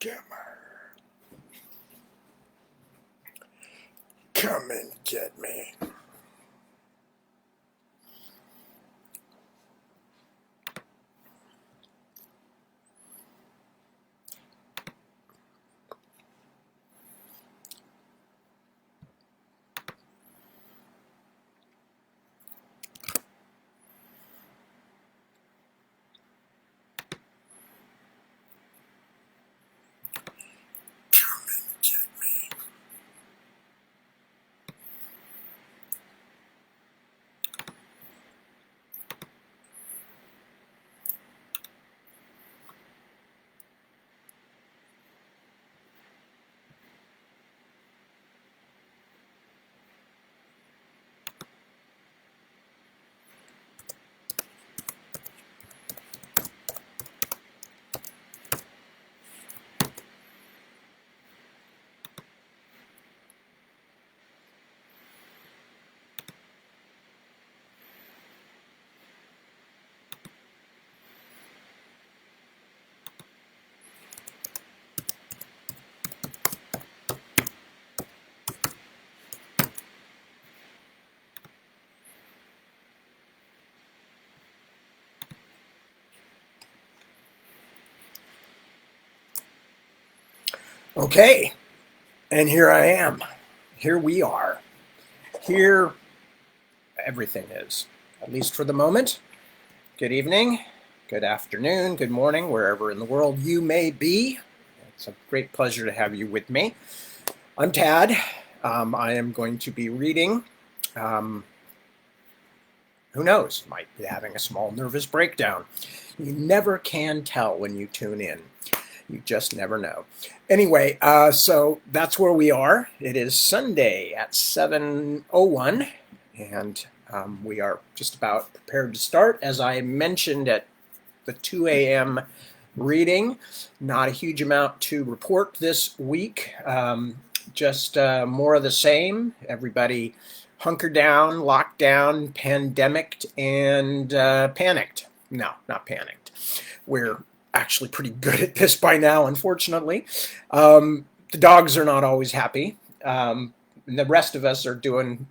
Scammer, come and get me. Come and get me. Okay, and here I am. Here we are. Here everything is, at least for the moment. Good evening, good afternoon, good morning, wherever in the world you may be. It's a great pleasure to have you with me. I'm Tad. I am going to be reading. Who knows? Might be having a small nervous breakdown. You never can tell when you tune in. You just never know. Anyway, so that's where we are. It is Sunday at 7:01, and we are just about prepared to start. As I mentioned at the 2 a.m. reading, not a huge amount to report this week. Just more of the same. Everybody hunkered down, locked down, pandemicked, and panicked. No, not panicked. We're actually pretty good at this by now, unfortunately. The dogs are not always happy. And the rest of us are doing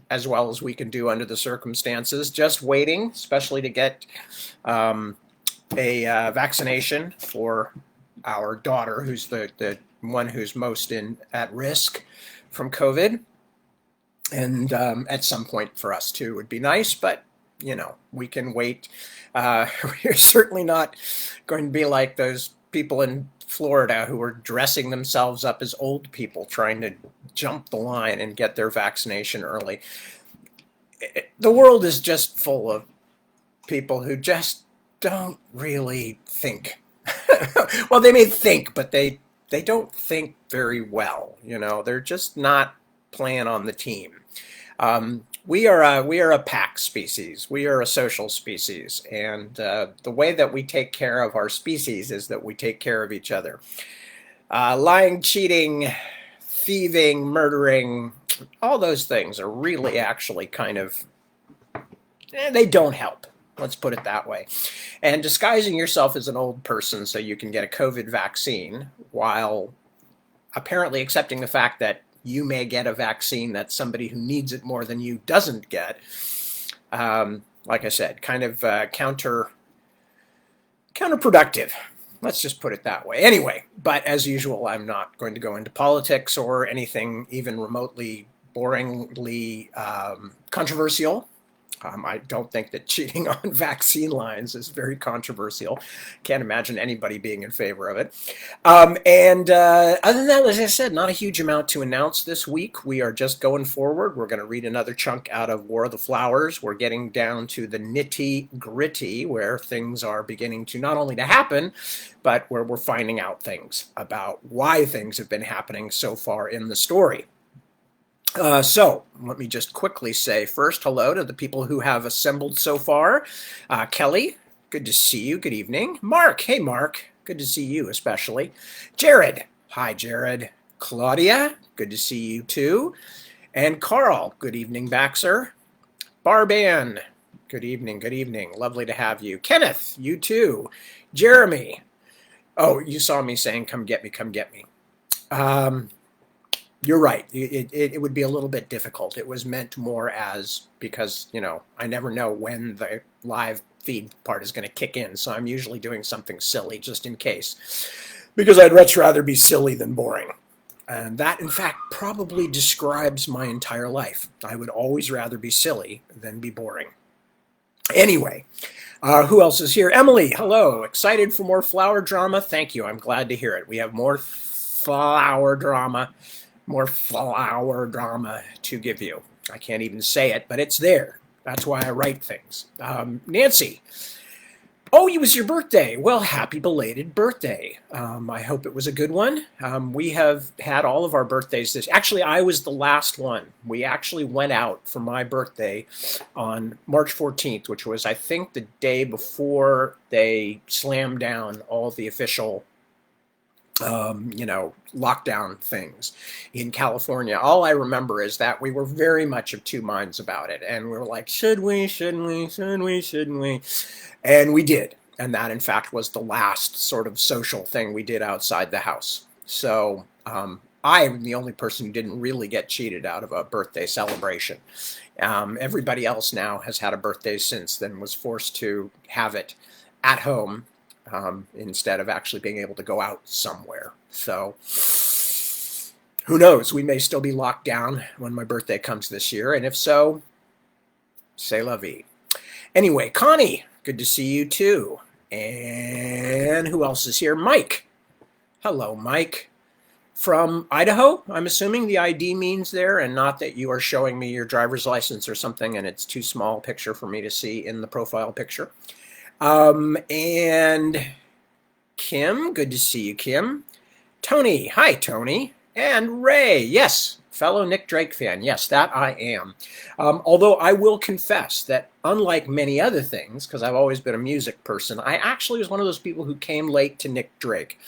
as well as we can do under the circumstances, just waiting, especially to get a vaccination for our daughter, who's the one who's most at risk from COVID. And at some point for us too would be nice, but we can wait. We're certainly not going to be like those people in Florida who are dressing themselves up as old people trying to jump the line and get their vaccination early. The world is just full of people who just don't really think. Well, they may think, but they don't think very well. They're just not playing on the team. We are a pack species. We are a social species, and the way that we take care of our species is that we take care of each other. Lying, cheating, thieving, murdering, all those things are really actually kind of, they don't help. Let's put it that way. And disguising yourself as an old person so you can get a COVID vaccine while apparently accepting the fact that you may get a vaccine that somebody who needs it more than you doesn't get. Like I said, kind of counterproductive. Let's just put it that way. Anyway, but as usual, I'm not going to go into politics or anything even remotely boringly controversial. I don't think that cheating on vaccine lines is very controversial. Can't imagine anybody being in favor of it. And other than that, as I said, not a huge amount to announce this week. We are just going forward. We're going to read another chunk out of War of the Flowers. We're getting down to the nitty-gritty, where things are beginning to not only to happen, but where we're finding out things about why things have been happening so far in the story. So let me just quickly say first hello to the people who have assembled so far. Kelly, good to see you. Good evening. Mark, hey Mark, good to see you especially. Jared, hi Jared. Claudia, good to see you too. And Carl, good evening back, sir. Barban, good evening, good evening. Lovely to have you. Kenneth, you too. Jeremy, Oh, you saw me saying, come get me, come get me. Um, you're right. It would be a little bit difficult. It was meant more as, because, I never know when the live feed part is going to kick in. So I'm usually doing something silly just in case, because I'd much rather be silly than boring. And that, in fact, probably describes my entire life. I would always rather be silly than be boring. Anyway, who else is here? Emily, hello. Excited for more flower drama? Thank you. I'm glad to hear it. We have more flower drama to give you. I can't even say it, but it's there. That's why I write things. Nancy, oh, it was your birthday. Well, happy belated birthday. I hope it was a good one. We have had all of our birthdays actually, I was the last one. We actually went out for my birthday on March 14th, which was, I think, the day before they slammed down all the official lockdown things in California. All I remember is that we were very much of two minds about it. And we were like, should we, shouldn't we, shouldn't we, shouldn't we? And we did. And that, in fact, was the last sort of social thing we did outside the house. So I'm the only person who didn't really get cheated out of a birthday celebration. Everybody else now has had a birthday since then, was forced to have it at home instead of actually being able to go out somewhere. So who knows? We may still be locked down when my birthday comes this year. And if so, c'est la vie. Anyway, Connie, good to see you too. And who else is here? Mike. Hello, Mike. From Idaho, I'm assuming the ID means there, and not that you are showing me your driver's license or something and it's too small a picture for me to see in the profile picture. And Kim, good to see you, Kim. Tony, hi, Tony. And Ray, yes, fellow Nick Drake fan. Yes, that I am. Although I will confess that unlike many other things, because I've always been a music person, I actually was one of those people who came late to Nick Drake.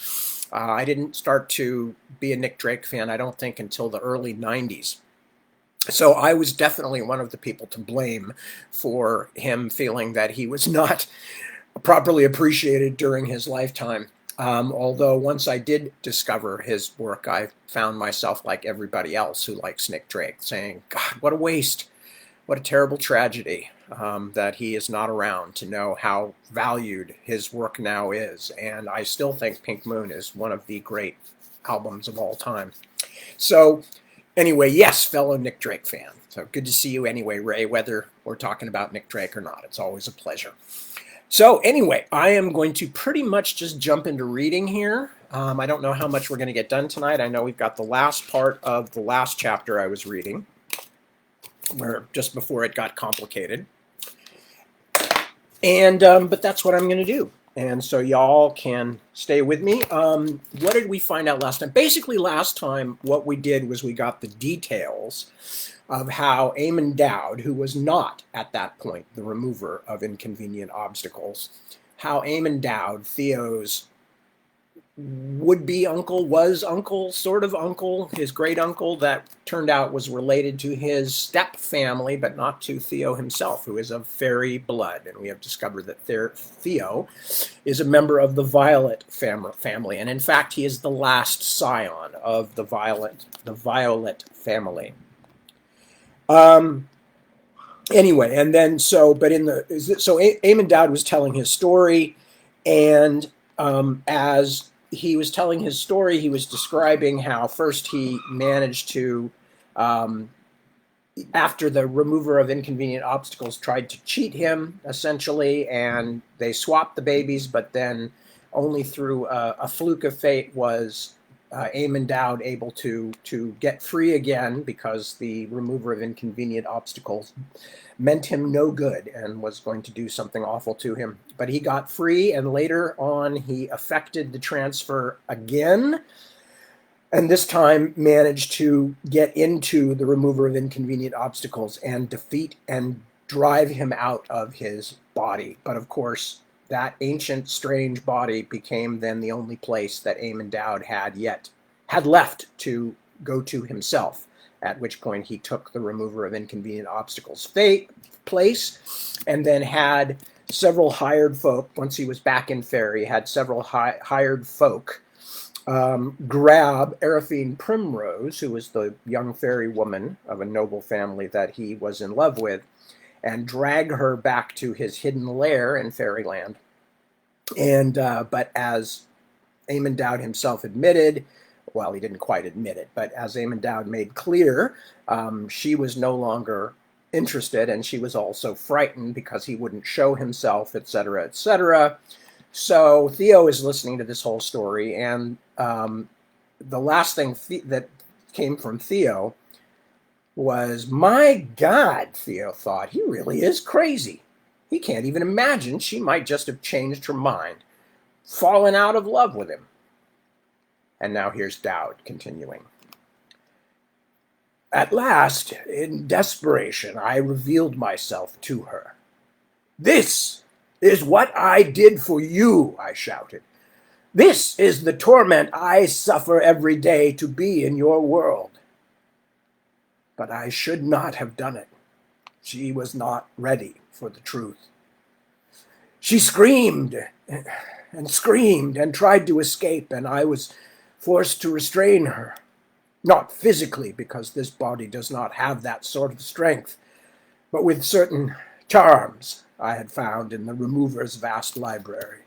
I didn't start to be a Nick Drake fan, I don't think, until the early 90s. So I was definitely one of the people to blame for him feeling that he was not properly appreciated during his lifetime. Although once I did discover his work, I found myself like everybody else who likes Nick Drake, saying, God, what a waste. What a terrible tragedy that he is not around to know how valued his work now is. And I still think Pink Moon is one of the great albums of all time. So anyway, yes, fellow Nick Drake fan. So good to see you anyway, Ray, whether we're talking about Nick Drake or not. It's always a pleasure. So anyway, I am going to pretty much just jump into reading here. I don't know how much we're going to get done tonight. I know we've got the last part of the last chapter I was reading, where just before it got complicated. And but that's what I'm going to do. And so y'all can stay with me. What did we find out last time? Basically, last time what we did was we got the details of how Eamon Dowd, who was not at that point the remover of inconvenient obstacles, how Eamon Dowd, Theo's would-be uncle, was uncle, sort of uncle, his great uncle that turned out was related to his step family, but not to Theo himself, who is of fairy blood. And we have discovered that Theo is a member of the Violet family. And in fact, he is the last scion of the Violet family. Anyway, and then so Eamon Dowd was telling his story, and as he was telling his story, he was describing how first he managed to, after the remover of inconvenient obstacles tried to cheat him, essentially, and they swapped the babies, but then only through a fluke of fate was Eamon Dowd able to get free again, because the remover of inconvenient obstacles meant him no good and was going to do something awful to him. But he got free, and later on he effected the transfer again, and this time managed to get into the remover of inconvenient obstacles and defeat and drive him out of his body. But of course, that ancient, strange body became then the only place that Eamon Dowd had left to go to himself, at which point he took the remover of inconvenient obstacles place, and then had several hired folk, once he was back in Fairy, had several hired folk grab Arafine Primrose, who was the young fairy woman of a noble family that he was in love with, and drag her back to his hidden lair in Fairyland. And but as Eamon Dowd himself admitted, well, he didn't quite admit it, but as Eamon Dowd made clear, she was no longer interested, and she was also frightened because he wouldn't show himself, etc., etc. So Theo is listening to this whole story, and the last thing that came from Theo was, my God, Theo thought, he really is crazy. He can't even imagine she might just have changed her mind, fallen out of love with him. And now here's Dowd continuing. At last, in desperation, I revealed myself to her. This is what I did for you, I shouted. This is the torment I suffer every day to be in your world. But I should not have done it. She was not ready for the truth. She screamed and screamed and tried to escape, and I was forced to restrain her. Not physically, because this body does not have that sort of strength, but with certain charms I had found in the remover's vast library.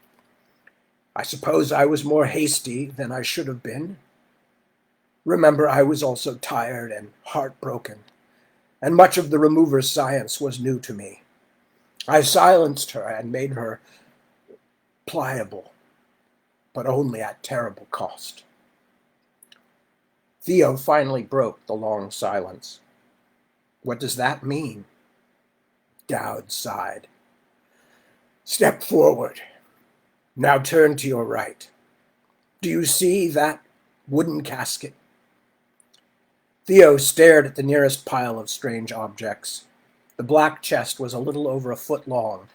I suppose I was more hasty than I should have been. Remember, I was also tired and heartbroken, and much of the remover's science was new to me. I silenced her and made her pliable, but only at terrible cost. Theo finally broke the long silence. What does that mean? Dowd sighed. Step forward. Now turn to your right. Do you see that wooden casket? Theo stared at the nearest pile of strange objects. The black chest was a little over a foot long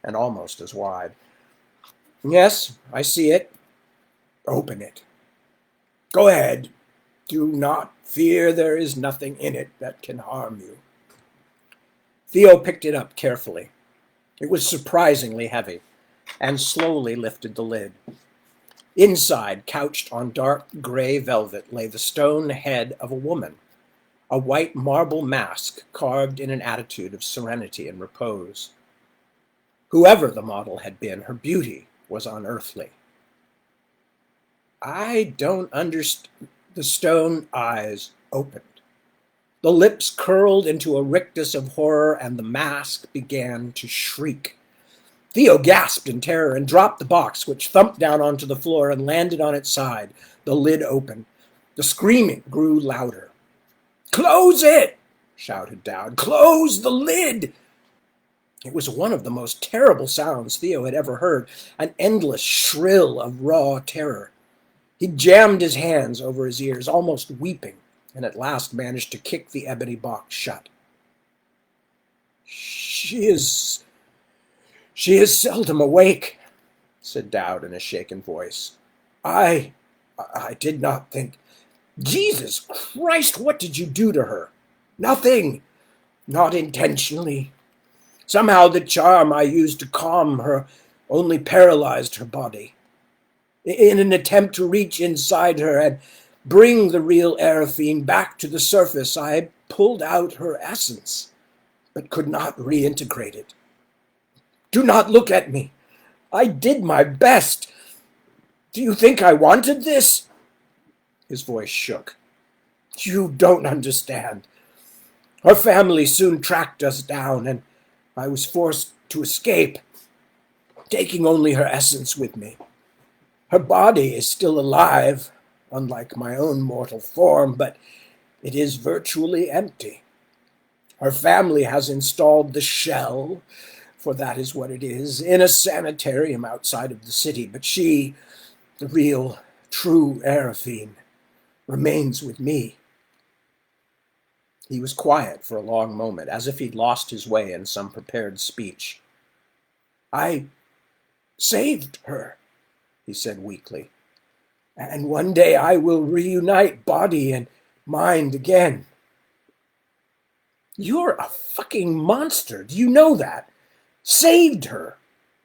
and almost as wide. Yes, I see it. Open it. Go ahead. Do not fear, there is nothing in it that can harm you. Theo picked it up carefully. It was surprisingly heavy, and slowly lifted the lid. Inside, couched on dark gray velvet, lay the stone head of a woman, a white marble mask carved in an attitude of serenity and repose. Whoever the model had been, her beauty was unearthly. I don't understand. The stone eyes opened. The lips curled into a rictus of horror, and the mask began to shriek. Theo gasped in terror and dropped the box, which thumped down onto the floor and landed on its side. The lid opened. The screaming grew louder. Close it! Shouted Dowd. Close the lid! It was one of the most terrible sounds Theo had ever heard, an endless shrill of raw terror. He jammed his hands over his ears, almost weeping, and at last managed to kick the ebony box shut. She is seldom awake, said Dowd in a shaken voice. I did not think. Jesus Christ, what did you do to her? Nothing. Not intentionally. Somehow the charm I used to calm her only paralyzed her body. In an attempt to reach inside her and bring the real Arafine back to the surface, I pulled out her essence, but could not reintegrate it. Do not look at me. I did my best. Do you think I wanted this? His voice shook. You don't understand. Her family soon tracked us down, and I was forced to escape, taking only her essence with me. Her body is still alive, unlike my own mortal form, but it is virtually empty. Her family has installed the shell, for that is what it is, in a sanitarium outside of the city, but she, the real, true Arafine, remains with me. He was quiet for a long moment, as if he'd lost his way in some prepared speech. I saved her, he said weakly. And one day I will reunite body and mind again. You're a fucking monster. Do you know that? Saved her.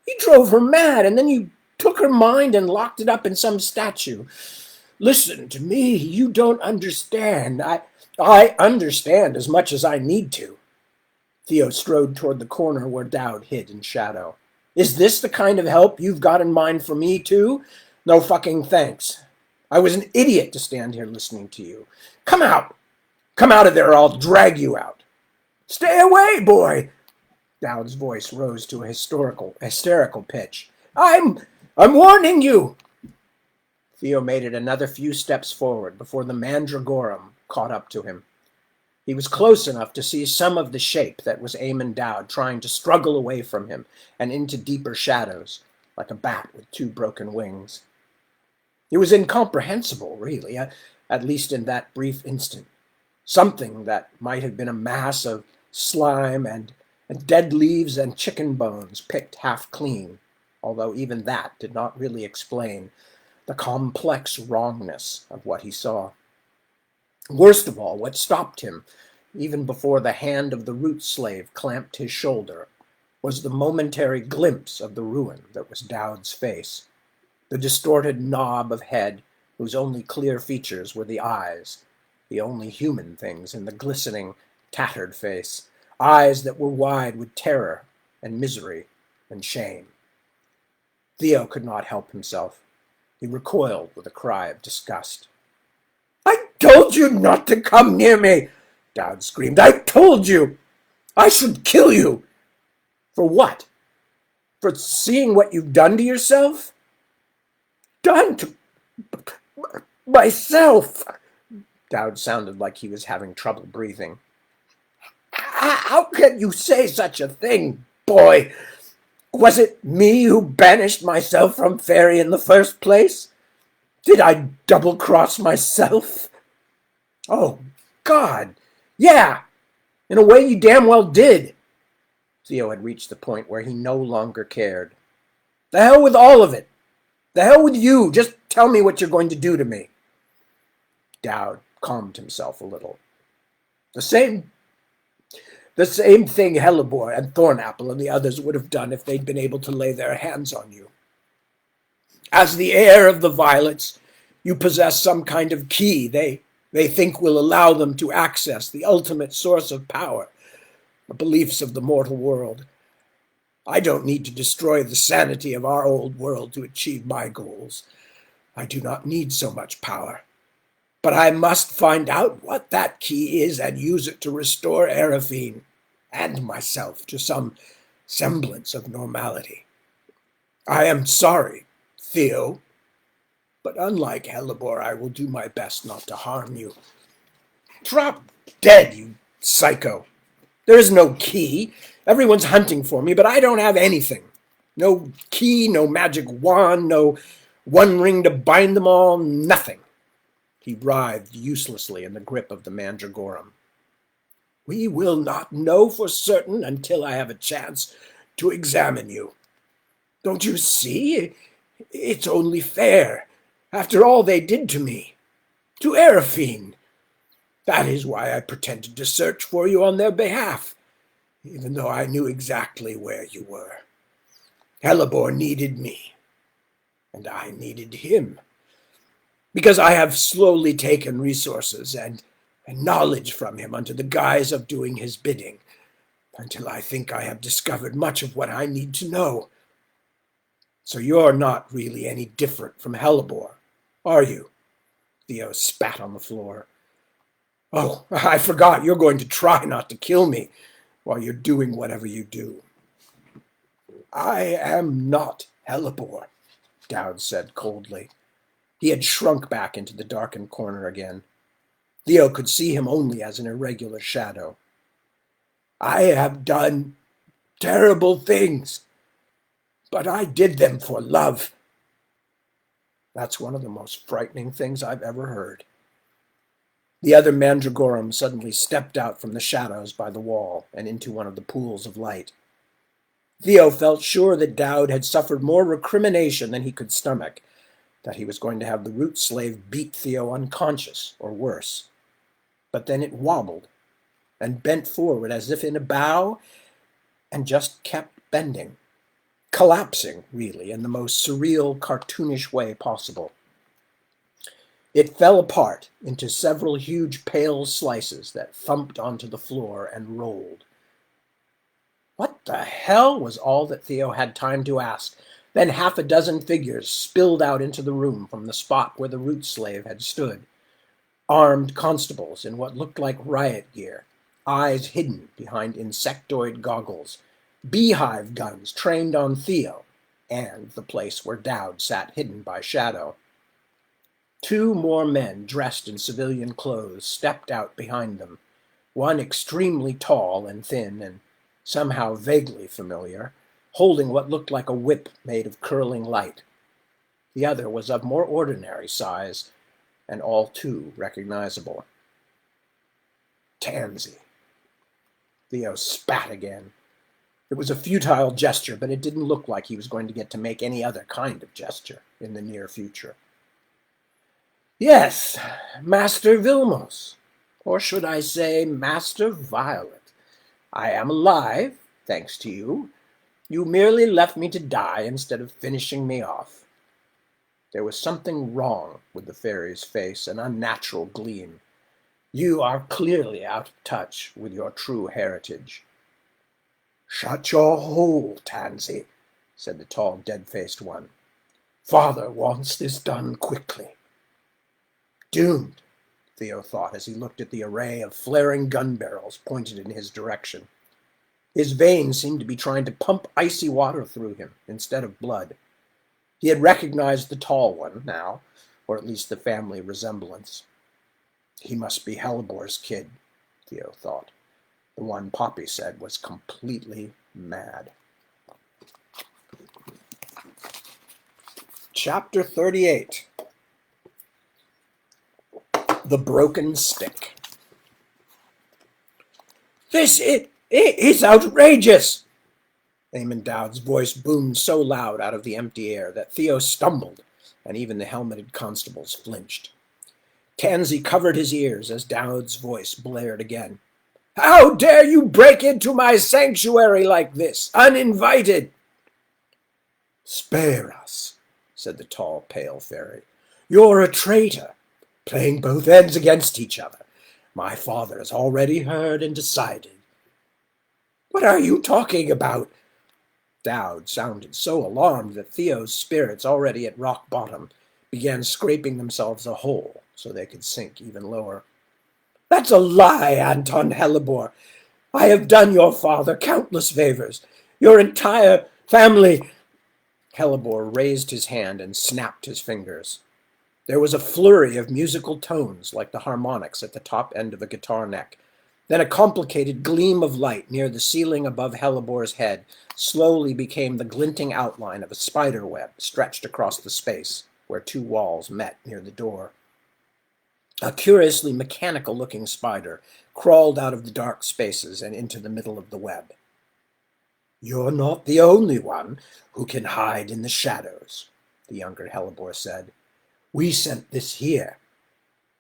You drove her mad, and then you took her mind and locked it up in some statue. Listen to me, you don't understand. I understand as much as I need to. Theo strode toward the corner where Dowd hid in shadow. Is this the kind of help you've got in mind for me, too? No fucking thanks. I was an idiot to stand here listening to you. Come out! Come out of there or I'll drag you out. Stay away, boy! Dowd's voice rose to a hysterical pitch. I'm warning you! Theo made it another few steps forward before the mandragorum caught up to him. He was close enough to see some of the shape that was Eamon Dowd trying to struggle away from him and into deeper shadows, like a bat with two broken wings. It was incomprehensible, really, at least in that brief instant. Something that might have been a mass of slime and dead leaves and chicken bones picked half clean, although even that did not really explain the complex wrongness of what he saw. Worst of all, what stopped him, even before the hand of the root slave clamped his shoulder, was the momentary glimpse of the ruin that was Dowd's face, the distorted knob of head whose only clear features were the eyes, the only human things in the glistening, tattered face, eyes that were wide with terror and misery and shame. Theo could not help himself. He recoiled with a cry of disgust. I told you not to come near me, Dowd screamed. I told you! I should kill you! For what? For seeing what you've done to yourself? Done to myself! Dowd sounded like he was having trouble breathing. How can you say such a thing, boy? Was it me who banished myself from Fairy in the first place? Did I double-cross myself? Oh, God! Yeah! In a way you damn well did! Theo had reached the point where he no longer cared. The hell with all of it! The hell with you! Just tell me what you're going to do to me. Dowd calmed himself a little. The same thing Hellebore and Thornapple and the others would have done if they'd been able to lay their hands on you. As the heir of the Violets, you possess some kind of key they think will allow them to access the ultimate source of power, the beliefs of the mortal world. I don't need to destroy the sanity of our old world to achieve my goals. I do not need so much power. But I must find out what that key is and use it to restore Arafine and myself to some semblance of normality. I am sorry, Theo, but unlike Hellebore, I will do my best not to harm you. Drop dead, you psycho. There is no key. Everyone's hunting for me, but I don't have anything. No key, no magic wand, no one ring to bind them all, nothing. He writhed uselessly in the grip of the mandragorum. We will not know for certain until I have a chance to examine you. Don't you see? It's only fair, after all they did to me, to Arafine. That is why I pretended to search for you on their behalf, even though I knew exactly where you were. Hellebore needed me, and I needed him, because I have slowly taken resources and knowledge from him under the guise of doing his bidding, until I think I have discovered much of what I need to know. So you're not really any different from Hellebore, are you? Theo spat on the floor. Oh, I forgot, you're going to try not to kill me while you're doing whatever you do. I am not Hellebore, Dowd said coldly. He had shrunk back into the darkened corner again. Theo could see him only as an irregular shadow. I have done terrible things, but I did them for love. That's one of the most frightening things I've ever heard. The other mandragorum suddenly stepped out from the shadows by the wall and into one of the pools of light. Theo felt sure that Dowd had suffered more recrimination than he could stomach, that he was going to have the root slave beat Theo unconscious or worse. But then it wobbled and bent forward as if in a bow and just kept bending. collapsing, really, in the most surreal, cartoonish way possible. It fell apart into several huge pale slices that thumped onto the floor and rolled. What the hell was all that Theo had time to ask? Then half a dozen figures spilled out into the room from the spot where the root slave had stood. Armed constables in what looked like riot gear, eyes hidden behind insectoid goggles, beehive guns trained on Theo, and the place where Dowd sat hidden by shadow. Two more men dressed in civilian clothes stepped out behind them, one extremely tall and thin and somehow vaguely familiar, holding what looked like a whip made of curling light. The other was of more ordinary size, and all too recognizable. Tansy. Theo spat again. It was a futile gesture, but it didn't look like he was going to get to make any other kind of gesture in the near future. Yes, Master Vilmos, or should I say Master Violet. I am alive, thanks to you. You merely left me to die instead of finishing me off. There was something wrong with the fairy's face, an unnatural gleam. You are clearly out of touch with your true heritage. Shut your hole, Tansy, said the tall, dead-faced one. Father wants this done quickly. Doomed, Theo thought as he looked at the array of flaring gun barrels pointed in his direction. His veins seemed to be trying to pump icy water through him instead of blood. He had recognized the tall one now, or at least the family resemblance. He must be Helibor's kid, Theo thought. The one Poppy said was completely mad. Chapter 38. The Broken Stick. This is outrageous! Eamon Dowd's voice boomed so loud out of the empty air that Theo stumbled, and even the helmeted constables flinched. Tansy covered his ears as Dowd's voice blared again. How dare you break into my sanctuary like this, uninvited? Spare us, said the tall, pale fairy. You're a traitor, playing both ends against each other. My father has already heard and decided. What are you talking about? Dowd sounded so alarmed that Theo's spirits, already at rock bottom, began scraping themselves a hole so they could sink even lower. That's a lie, Anton Helibor. I have done your father countless favors. Your entire family. Helibor raised his hand and snapped his fingers. There was a flurry of musical tones like the harmonics at the top end of a guitar neck. Then a complicated gleam of light near the ceiling above Helibor's head slowly became the glinting outline of a spider web stretched across the space where two walls met near the door. A curiously mechanical-looking spider crawled out of the dark spaces and into the middle of the web. You're not the only one who can hide in the shadows, the younger Helibor said. We sent this here,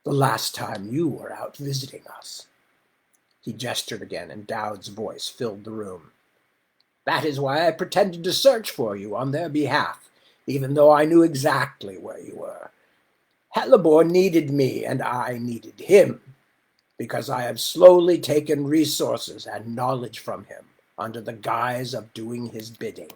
the last time you were out visiting us. He gestured again, and Dowd's voice filled the room. That is why I pretended to search for you on their behalf, even though I knew exactly where you were. Helibor needed me, and I needed him, because I have slowly taken resources and knowledge from him under the guise of doing his bidding.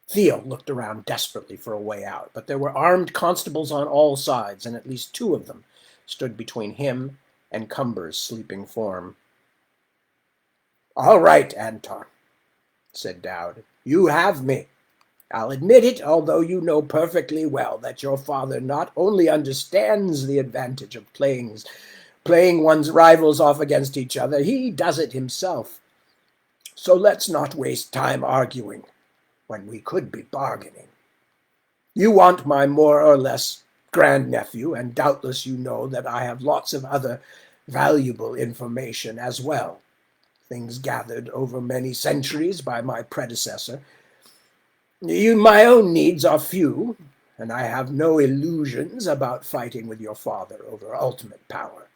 Theo looked around desperately for a way out, but there were armed constables on all sides, and at least two of them stood between him and Cumber's sleeping form. All right, Anton, said Dowd. You have me. I'll admit it, although you know perfectly well that your father not only understands the advantage of playing one's rivals off against each other, he does it himself. So let's not waste time arguing when we could be bargaining. You want my more or less grandnephew, and doubtless you know that I have lots of other valuable information as well, things gathered over many centuries by my predecessor. My own needs are few, and I have no illusions about fighting with your father over ultimate power.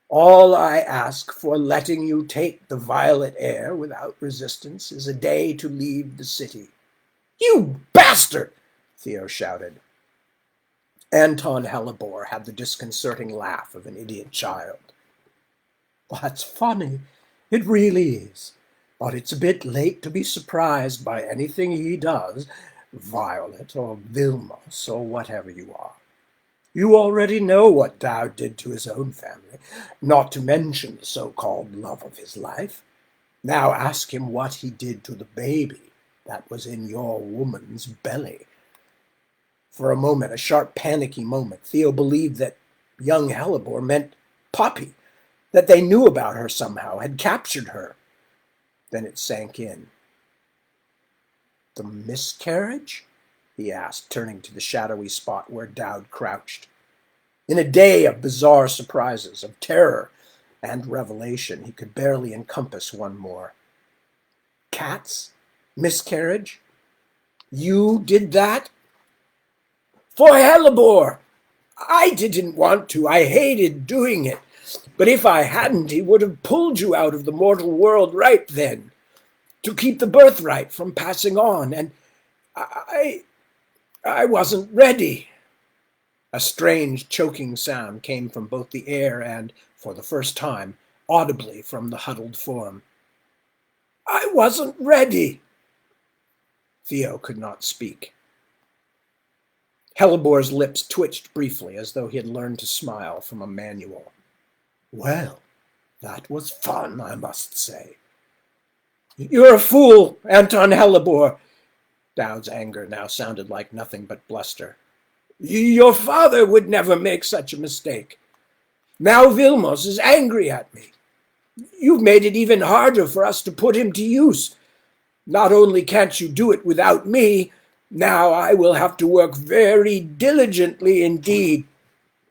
All I ask for letting you take the violet air without resistance is a day to leave the city." "You bastard!" Theo shouted. Anton Hellebore had the disconcerting laugh of an idiot child. "That's funny. It really is. But it's a bit late to be surprised by anything he does, Violet or Vilmos or whatever you are. You already know what Dowd did to his own family, not to mention the so-called love of his life. Now ask him what he did to the baby that was in your woman's belly." For a moment, a sharp, panicky moment, Theo believed that young Hellebore meant Poppy, that they knew about her somehow, had captured her. Then it sank in. "The miscarriage?" he asked, turning to the shadowy spot where Dowd crouched. In a day of bizarre surprises, of terror and revelation, he could barely encompass one more. "Cats? Miscarriage? You did that?" "For Hellebore! I didn't want to. I hated doing it. But if I hadn't, he would have pulled you out of the mortal world right then, to keep the birthright from passing on. And I wasn't ready." A strange, choking sound came from both the air and, for the first time, audibly from the huddled form. "I wasn't ready." Theo could not speak. Hellebore's lips twitched briefly, as though he had learned to smile from a manual. "Well, that was fun, I must say." "You're a fool, Anton Hellebore." Dowd's anger now sounded like nothing but bluster. "Your father would never make such a mistake. Now Vilmos is angry at me. You've made it even harder for us to put him to use. Not only can't you do it without me, now I will have to work very diligently indeed."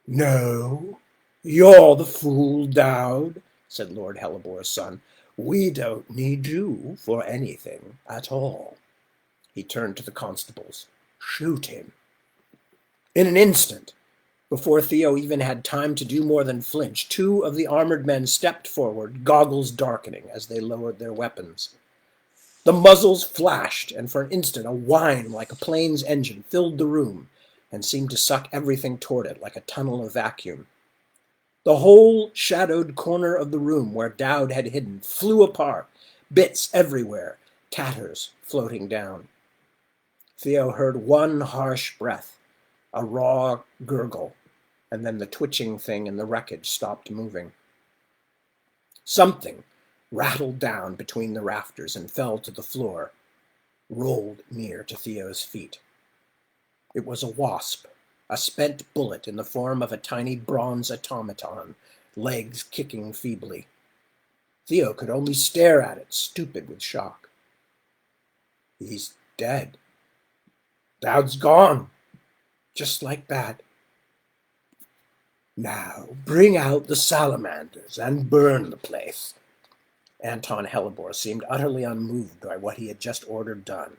"No, you're the fool, Dowd," said Lord Hellebore's son. "We don't need you for anything at all." He turned to the constables. "Shoot him." In an instant, before Theo even had time to do more than flinch, two of the armored men stepped forward, goggles darkening as they lowered their weapons. The muzzles flashed, and for an instant a whine like a plane's engine filled the room and seemed to suck everything toward it like a tunnel of vacuum. The whole shadowed corner of the room where Dowd had hidden flew apart, bits everywhere, tatters floating down. Theo heard one harsh breath, a raw gurgle, and then the twitching thing in the wreckage stopped moving. Something rattled down between the rafters and fell to the floor, rolled near to Theo's feet. It was a wasp, a spent bullet in the form of a tiny bronze automaton, legs kicking feebly. Theo could only stare at it, stupid with shock. "He's dead. Dowd's gone. Just like that. Now bring out the salamanders and burn the place." Anton Hellebore seemed utterly unmoved by what he had just ordered done.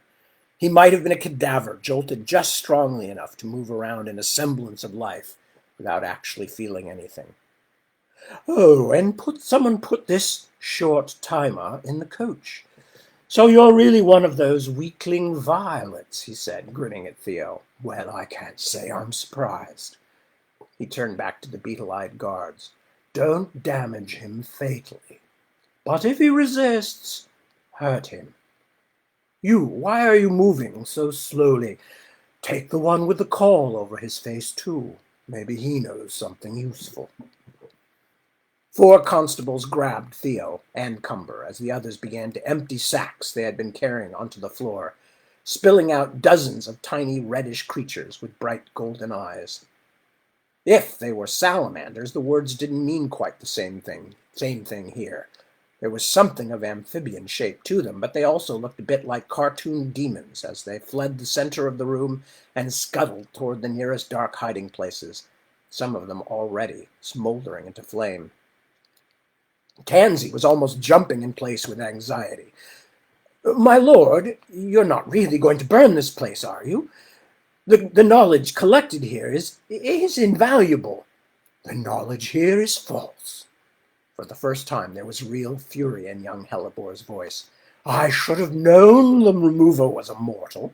He might have been a cadaver, jolted just strongly enough to move around in a semblance of life without actually feeling anything. "Oh, and someone put this short timer in the coach. So you're really one of those weakling violets," he said, grinning at Theo. "Well, I can't say I'm surprised." He turned back to the beetle-eyed guards. "Don't damage him fatally. But if he resists, hurt him. Why are you moving so slowly? Take the one with the caul over his face, too. Maybe he knows something useful." 4 constables grabbed Theo and Cumber as the others began to empty sacks they had been carrying onto the floor, spilling out dozens of tiny reddish creatures with bright golden eyes. If they were salamanders, the words didn't mean quite the same thing here. There was something of amphibian shape to them, but they also looked a bit like cartoon demons as they fled the center of the room and scuttled toward the nearest dark hiding places, some of them already smoldering into flame. Tansy was almost jumping in place with anxiety. "My lord, you're not really going to burn this place, are you? The knowledge collected here is invaluable." "The knowledge here is false. For the first time, there was real fury in young Hellebor's voice. "I should have known the remover was a mortal.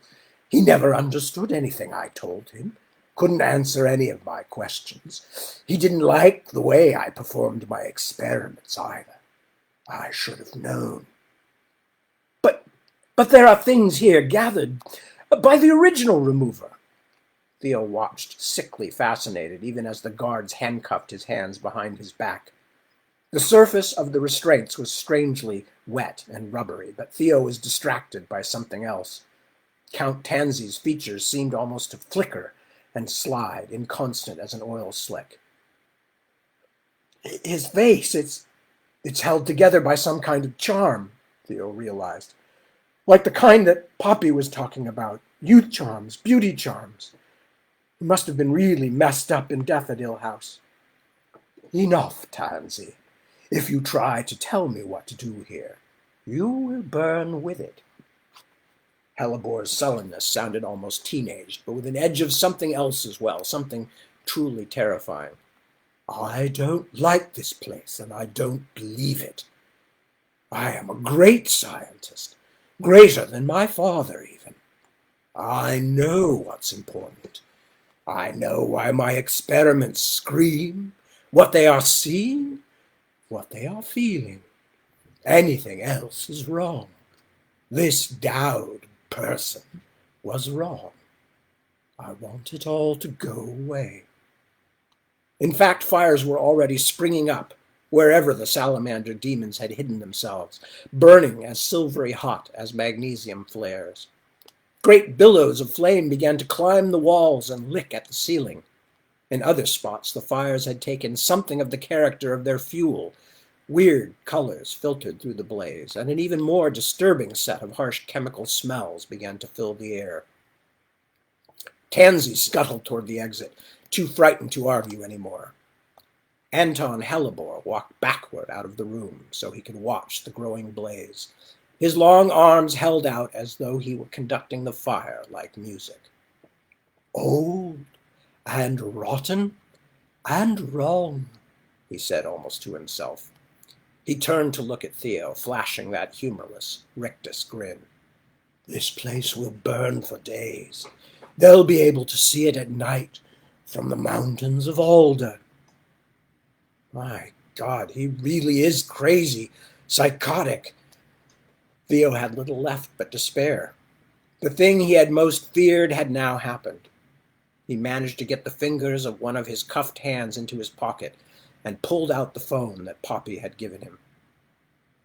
He never understood anything I told him, couldn't answer any of my questions. He didn't like the way I performed my experiments either. I should have known." But there are things here gathered by the original remover." Theo watched, sickly fascinated, even as the guards handcuffed his hands behind his back. The surface of the restraints was strangely wet and rubbery, but Theo was distracted by something else. Count Tansey's features seemed almost to flicker and slide, inconstant as an oil slick. "His face, it's held together by some kind of charm," Theo realized. "Like the kind that Poppy was talking about. Youth charms, beauty charms. He must have been really messed up in Daffodil House." "Enough, Tansey. If you try to tell me what to do here, you will burn with it." Hellebor's sullenness sounded almost teenaged, but with an edge of something else as well, something truly terrifying. "I don't like this place, and I don't believe it. I am a great scientist, greater than my father even. I know what's important. I know why my experiments scream, what they are seeing, what they are feeling. Anything else is wrong. This Dowd person was wrong. I want it all to go away." In fact, fires were already springing up wherever the salamander demons had hidden themselves, burning as silvery hot as magnesium flares. Great billows of flame began to climb the walls and lick at the ceiling. In other spots, the fires had taken something of the character of their fuel. Weird colors filtered through the blaze, and an even more disturbing set of harsh chemical smells began to fill the air. Tansey scuttled toward the exit, too frightened to argue anymore. Anton Hellebore walked backward out of the room so he could watch the growing blaze, his long arms held out as though he were conducting the fire like music. "Old and rotten and wrong," he said almost to himself. He turned to look at Theo, flashing that humorless, rictus grin. "This place will burn for days. They'll be able to see it at night from the mountains of Alder." My God, he really is crazy, psychotic. Theo had little left but despair. The thing he had most feared had now happened. He managed to get the fingers of one of his cuffed hands into his pocket and pulled out the phone that Poppy had given him.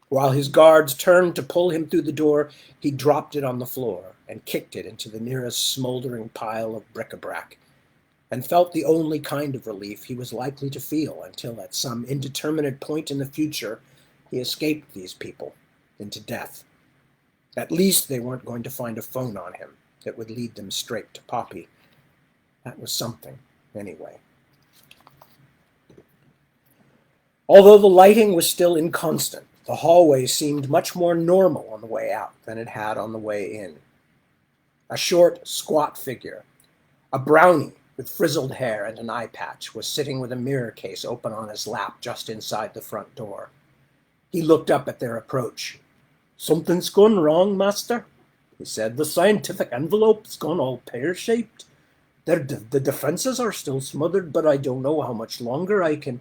While his guards turned to pull him through the door, he dropped it on the floor and kicked it into the nearest smoldering pile of bric-a-brac, and felt the only kind of relief he was likely to feel until at some indeterminate point in the future he escaped these people into death. At least they weren't going to find a phone on him that would lead them straight to Poppy. That was something, anyway. Although the lighting was still inconstant, the hallway seemed much more normal on the way out than it had on the way in. A short, squat figure, a brownie with frizzled hair and an eye patch, was sitting with a mirror case open on his lap just inside the front door. He looked up at their approach. "Something's gone wrong, master," he said. "The scientific envelope's gone all pear-shaped. The defenses are still smothered, but I don't know how much longer I can—"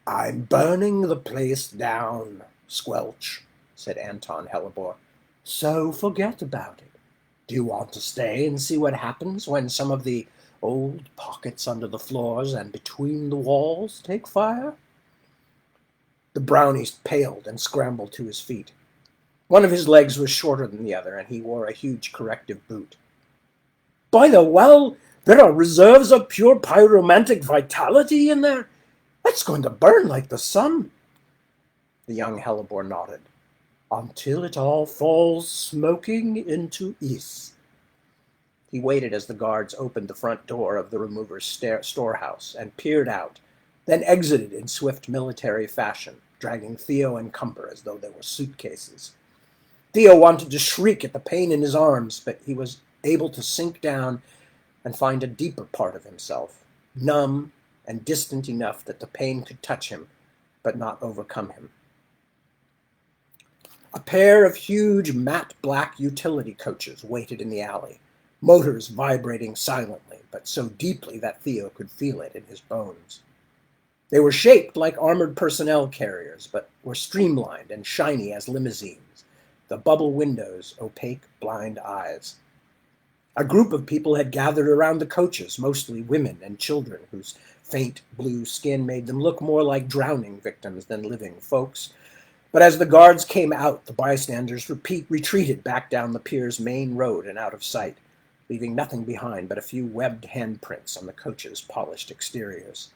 "I'm burning the place down, Squelch," said Anton Hellebore. "So forget about it. Do you want to stay and see what happens when some of the old pockets under the floors and between the walls take fire?" The brownie paled and scrambled to his feet. One of his legs was shorter than the other, and he wore a huge corrective boot. "By the well, there are reserves of pure pyromantic vitality in there. It's going to burn like the sun." The young Hellebore nodded. "Until it all falls smoking into Ys." He waited as the guards opened the front door of the remover's storehouse and peered out, then exited in swift military fashion, dragging Theo and Cumber as though they were suitcases. Theo wanted to shriek at the pain in his arms, but he was able to sink down and find a deeper part of himself, numb and distant enough that the pain could touch him, but not overcome him. A pair of huge matte black utility coaches waited in the alley, motors vibrating silently, but so deeply that Theo could feel it in his bones. They were shaped like armored personnel carriers, but were streamlined and shiny as limousines, the bubble windows opaque blind eyes. A group of people had gathered around the coaches, mostly women and children whose faint blue skin made them look more like drowning victims than living folks. But as the guards came out, the bystanders retreated back down the pier's main road and out of sight, leaving nothing behind but a few webbed handprints on the coaches' polished exteriors.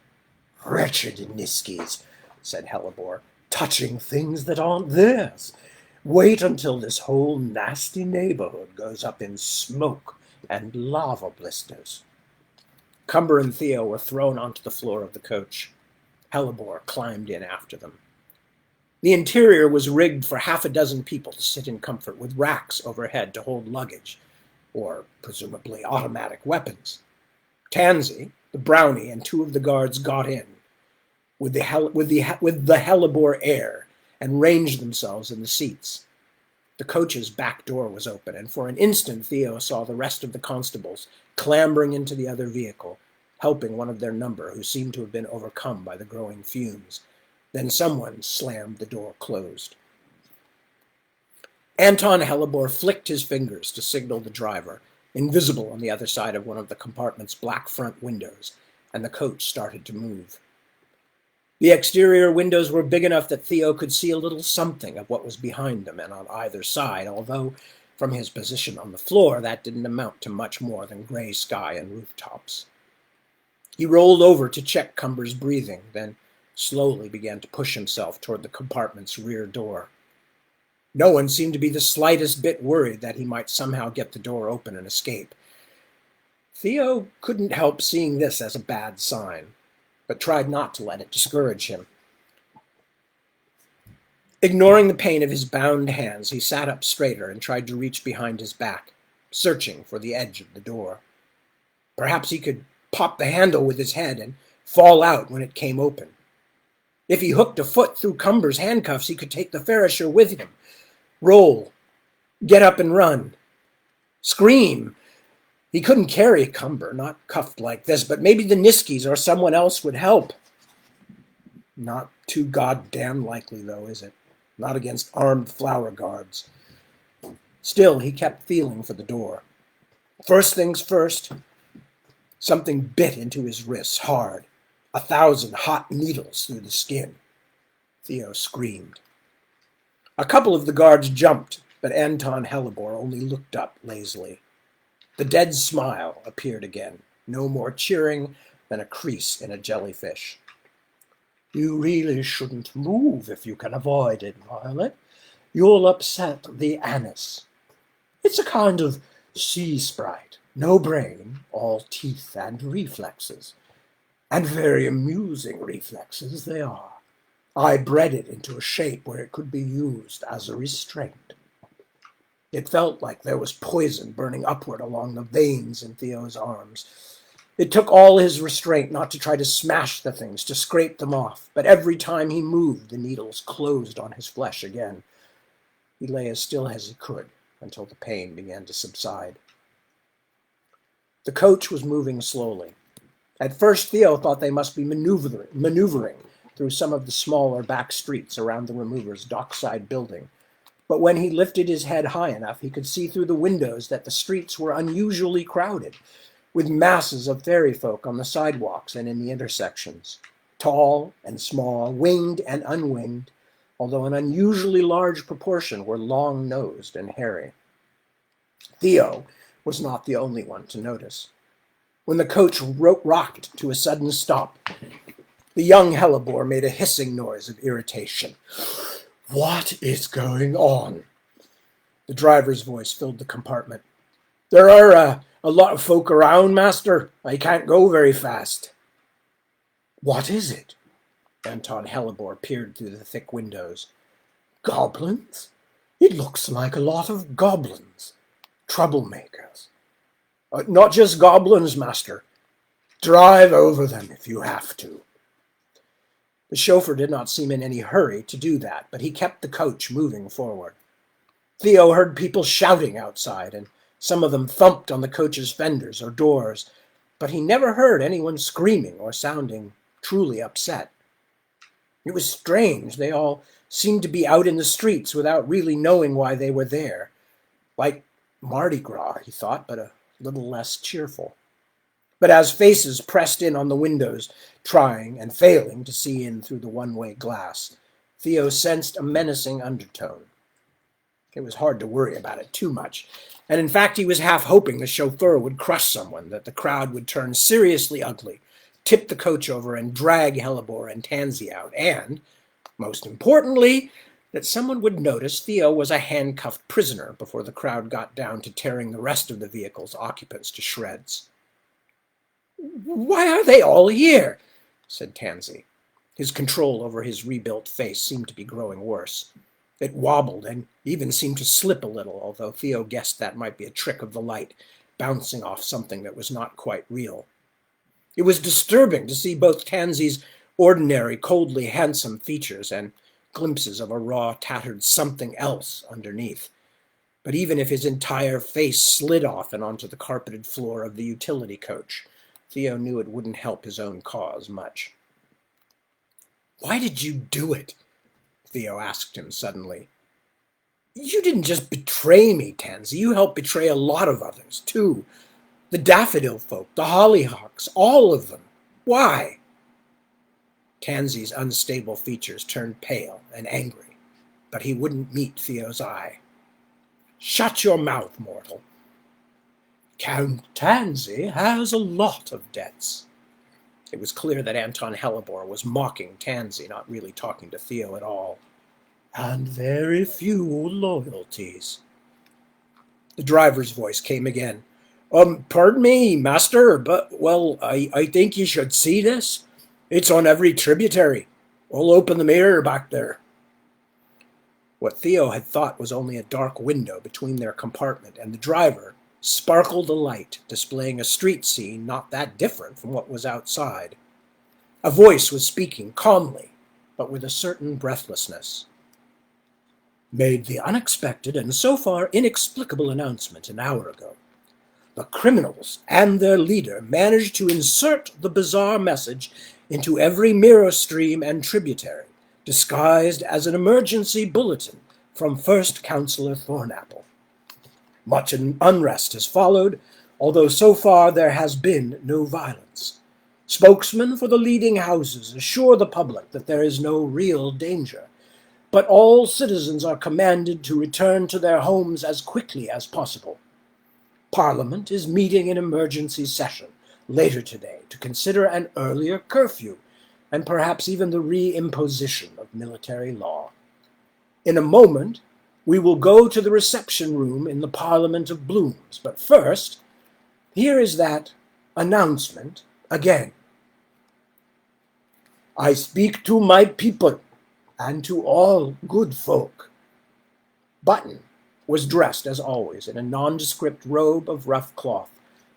"Wretched Niskies," said Hellebore, "touching things that aren't theirs. Wait until this whole nasty neighborhood goes up in smoke and lava blisters." Cumber and Theo were thrown onto the floor of the coach. Hellebore climbed in after them. The interior was rigged for half a dozen people to sit in comfort, with racks overhead to hold luggage, or presumably automatic weapons. Tansy, the brownie, and two of the guards got in with the Hellebore air and ranged themselves in the seats. The coach's back door was open, and for an instant Theo saw the rest of the constables clambering into the other vehicle, helping one of their number who seemed to have been overcome by the growing fumes. Then someone slammed the door closed. Anton Hellebore flicked his fingers to signal the driver, invisible on the other side of one of the compartment's black front windows, and the coach started to move. The exterior windows were big enough that Theo could see a little something of what was behind them and on either side, although from his position on the floor that didn't amount to much more than gray sky and rooftops. He rolled over to check Cumber's breathing, then slowly began to push himself toward the compartment's rear door. No one seemed to be the slightest bit worried that he might somehow get the door open and escape. Theo couldn't help seeing this as a bad sign, but tried not to let it discourage him. Ignoring the pain of his bound hands, he sat up straighter and tried to reach behind his back, searching for the edge of the door. Perhaps he could pop the handle with his head and fall out when it came open. If he hooked a foot through Cumber's handcuffs, he could take the Ferrisher with him. Roll. Get up and run. Scream. He couldn't carry Cumber, not cuffed like this, but maybe the Niskies or someone else would help. Not too goddamn likely, though, is it? Not against armed flower guards. Still, he kept feeling for the door. First things first, something bit into his wrists hard. 1,000 hot needles through the skin. Theo screamed. A couple of the guards jumped, but Anton Hellebore only looked up lazily. The dead smile appeared again, no more cheering than a crease in a jellyfish. "You really shouldn't move if you can avoid it, Violet. You'll upset the anise. It's a kind of sea sprite, no brain, all teeth and reflexes. And very amusing reflexes they are. I bred it into a shape where it could be used as a restraint." It felt like there was poison burning upward along the veins in Theo's arms. It took all his restraint not to try to smash the things, to scrape them off, but every time he moved, the needles closed on his flesh again. He lay as still as he could until the pain began to subside. The coach was moving slowly. At first, Theo thought they must be maneuvering through some of the smaller back streets around the remover's dockside building. But when he lifted his head high enough, he could see through the windows that the streets were unusually crowded, with masses of fairy folk on the sidewalks and in the intersections, tall and small, winged and unwinged, although an unusually large proportion were long-nosed and hairy. Theo was not the only one to notice. When the coach rocked to a sudden stop, the young Hellebore made a hissing noise of irritation. "What is going on?" The driver's voice filled the compartment. "There are a lot of folk around, master. I can't go very fast." "What is it?" Anton Hellebore peered through the thick windows. "Goblins? It looks like a lot of goblins. Troublemakers." "Not just goblins, master. Drive over them if you have to." The chauffeur did not seem in any hurry to do that, but he kept the coach moving forward. Theo heard people shouting outside, and some of them thumped on the coach's fenders or doors, but he never heard anyone screaming or sounding truly upset. It was strange. They all seemed to be out in the streets without really knowing why they were there. Like Mardi Gras, he thought, but a little less cheerful. But as faces pressed in on the windows, trying and failing to see in through the one-way glass, Theo sensed a menacing undertone. It was hard to worry about it too much, and in fact he was half hoping the chauffeur would crush someone, that the crowd would turn seriously ugly, tip the coach over, and drag Hellebore and Tansy out, and, most importantly, that someone would notice Theo was a handcuffed prisoner before the crowd got down to tearing the rest of the vehicle's occupants to shreds. "Why are they all here?" said Tansy. His control over his rebuilt face seemed to be growing worse. It wobbled and even seemed to slip a little, although Theo guessed that might be a trick of the light, bouncing off something that was not quite real. It was disturbing to see both Tansy's ordinary, coldly handsome features and glimpses of a raw, tattered something else underneath. But even if his entire face slid off and onto the carpeted floor of the utility coach, Theo knew it wouldn't help his own cause much. "Why did you do it?" Theo asked him suddenly. "You didn't just betray me, Tansy. You helped betray a lot of others, too. The daffodil folk, the hollyhocks, all of them. Why?" Tansy's unstable features turned pale and angry, but he wouldn't meet Theo's eye. "Shut your mouth, mortal. Count Tansy has a lot of debts." It was clear that Anton Hellebore was mocking Tansy, not really talking to Theo at all. "And very few loyalties." The driver's voice came again. Pardon me, master, but, well, I think you should see this. It's on every tributary. I'll open the mirror back there." What Theo had thought was only a dark window between their compartment and the driver sparkled a light, displaying a street scene not that different from what was outside. A voice was speaking calmly, but with a certain breathlessness. "Made the unexpected and so far inexplicable announcement an hour ago. The criminals and their leader managed to insert the bizarre message into every mirror stream and tributary, disguised as an emergency bulletin from First Councillor Thornapple. Much unrest has followed, although so far there has been no violence. Spokesmen for the leading houses assure the public that there is no real danger, but all citizens are commanded to return to their homes as quickly as possible. Parliament is meeting in emergency session later today to consider an earlier curfew and perhaps even the reimposition of military law. In a moment, we will go to the reception room in the Parliament of Blooms, but first, here is that announcement again. I speak to my people and to all good folk." Button was dressed, as always, in a nondescript robe of rough cloth,